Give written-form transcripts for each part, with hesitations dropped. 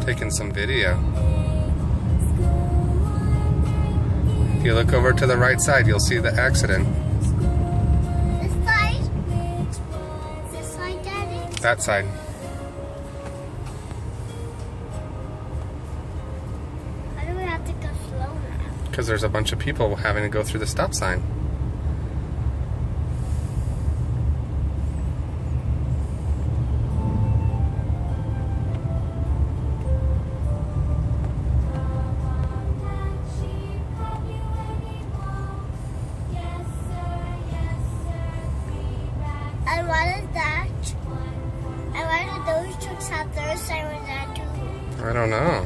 Taking some video. If you look over to the right side, you'll see the accident. This side? This side, Daddy? That side. Why do we have to go slow now? Because there's a bunch of people having to go through the stop sign. And what is that? And why do those trucks have their sirens on too? I don't know.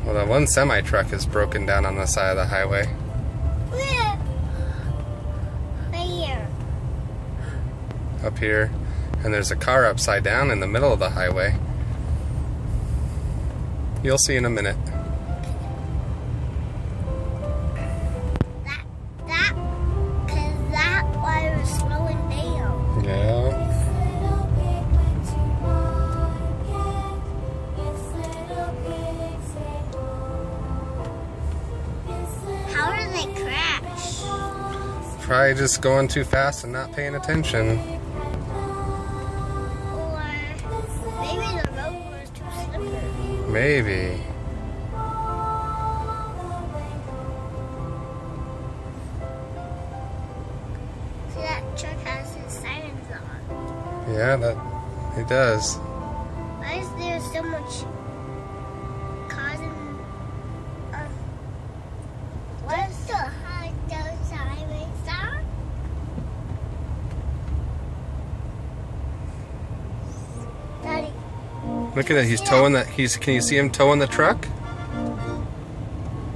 Well, that one semi-truck is broken down on the side of the highway. Where? Right here. Up here. And there's a car upside down in the middle of the highway. You'll see in a minute. That's why we're slowing down. Yeah. How did they crash? Probably just going too fast and not paying attention. Or maybe the road was too slippery. Maybe. See, that truck has his sirens on. Yeah, that it does. Why is there so much causing? What's the hard those sirens on? Daddy. Look at it. He's towing that. Can you see him towing the truck?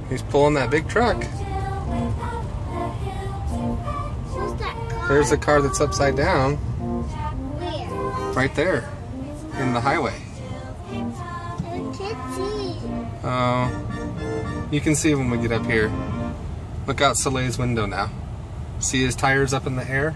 He's pulling that big truck. What's that car? There's the car that's upside down. Where? Right there. In the highway. I can't see. Oh. You can see when we get up here. Look out Soleil's window now. See his tires up in the air?